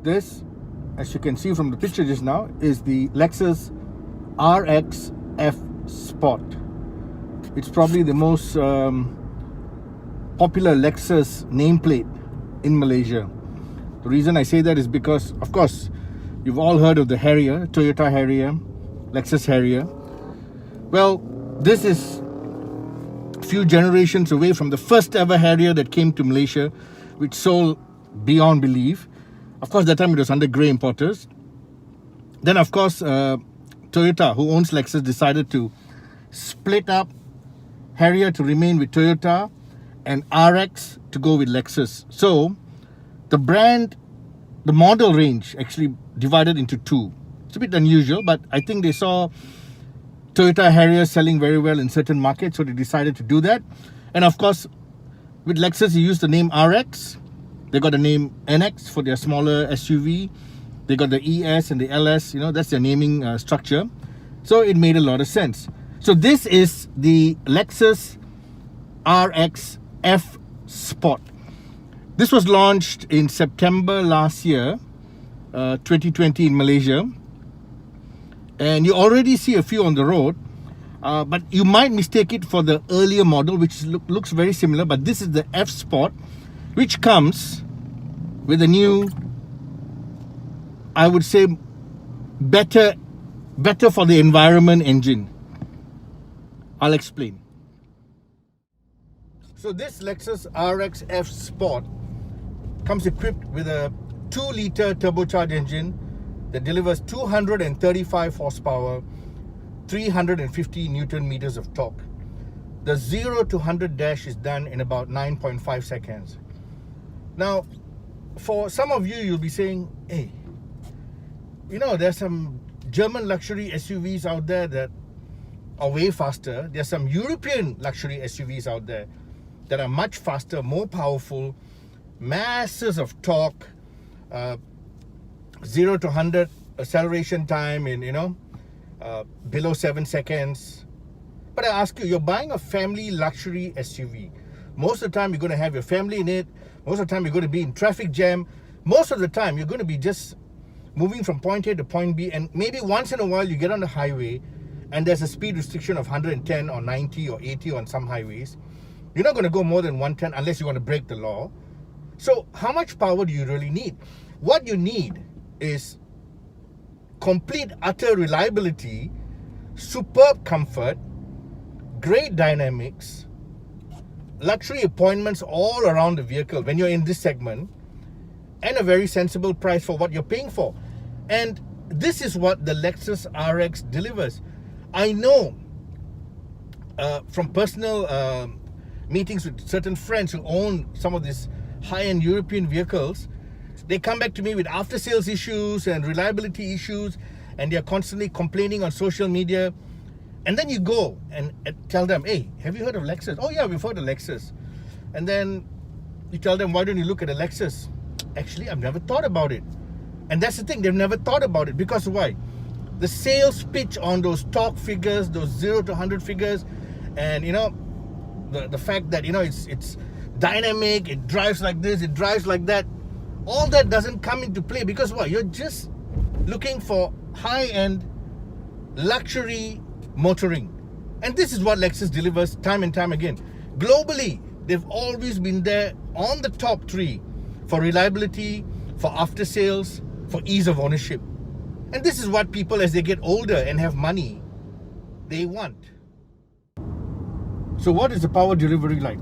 This, as you can see from the picture just now, is the Lexus RX F Sport. It's probably the most popular Lexus nameplate in Malaysia. The reason I say that is because, of course, you've all heard of the Harrier, Toyota Harrier, Lexus Harrier. Well, this is a few generations away from the first ever Harrier that came to Malaysia, which sold beyond belief. Of course, that time it was under grey importers. Then, of course, Toyota, who owns Lexus, decided to split up Harrier to remain with Toyota and RX to go with Lexus. So, the model range actually divided into two. It's a bit unusual, but I think they saw Toyota Harrier selling very well in certain markets, so they decided to do that. And of course, with Lexus, you use the name RX. They got the name NX for their smaller SUV. They got the ES and the LS, that's their naming structure. So it made a lot of sense. So this is the Lexus RX F Sport. This was launched in September last year, 2020 in Malaysia. And you already see a few on the road. But you might mistake it for the earlier model, which looks very similar. But this is the F Sport, which comes with a new, I would say, better for the environment engine. I'll explain. So this Lexus RX F Sport comes equipped with a 2-liter turbocharged engine that delivers 235 horsepower, 350 Newton meters of torque. The 0 to 100 dash is done in about 9.5 seconds. Now, for some of you, you'll be saying, hey, there's some German luxury SUVs out there that are way faster. There's some European luxury SUVs out there that are much faster, more powerful, masses of torque, 0 to 100 acceleration time in, below 7 seconds. But I ask you, you're buying a family luxury SUV. Most of the time, you're going to have your family in it. Most of the time, you're going to be in traffic jam. Most of the time, you're going to be just moving from point A to point B. And maybe once in a while, you get on the highway and there's a speed restriction of 110 or 90 or 80 on some highways. You're not going to go more than 110 unless you want to break the law. So how much power do you really need? What you need is complete, utter reliability, superb comfort, great dynamics, luxury appointments all around the vehicle when you're in this segment, and a very sensible price for what you're paying for. And this is what the Lexus RX delivers. I know from personal meetings with certain friends who own some of these high-end European vehicles, they come back to me with after-sales issues and reliability issues, and they're constantly complaining on social media. And then you go and tell them, hey, have you heard of Lexus? Oh yeah, we've heard of Lexus. And then you tell them, why don't you look at a Lexus? Actually, I've never thought about it. And that's the thing, they've never thought about it. Because why? The sales pitch on those torque figures, those 0 to 100 figures, and the fact that it's dynamic, it drives like this, it drives like that, all that doesn't come into play. Because why? You're just looking for high-end luxury motoring. And this is what Lexus delivers time and time again. Globally, they've always been there on the top 3 for reliability, for after sales, for ease of ownership. And this is what people, as they get older and have money, they want. So what is the power delivery like?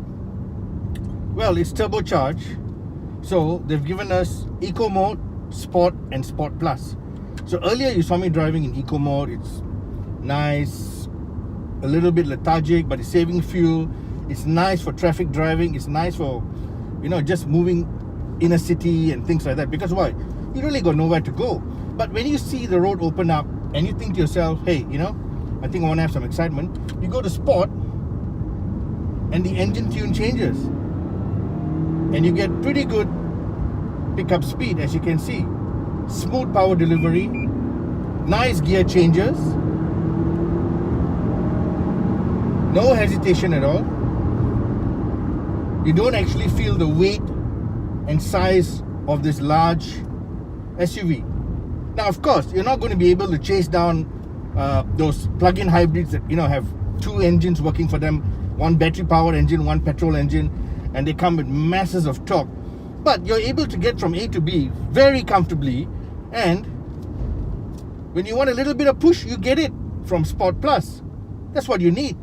Well, it's turbocharged. So they've given us Eco Mode, Sport and Sport Plus. So earlier you saw me driving in Eco Mode. It's nice, a little bit lethargic, but it's saving fuel. It's nice for traffic driving. It's nice for you know, just moving in a city and things like that. Because why? You really got nowhere to go. But when you see the road open up and you think to yourself, hey, you know, I think I want to have some excitement, you go to sport and the engine tune changes and you get pretty good pickup speed, as you can see. Smooth power delivery, nice gear changes, no hesitation at all. You don't actually feel the weight and size of this large SUV. Now, of course, you're not going to be able to chase down those plug-in hybrids that, you know, have two engines working for them, one battery powered engine, one petrol engine, and they come with masses of torque. But you're able to get from A to B very comfortably, and when you want a little bit of push, you get it from Sport Plus. That's what you need.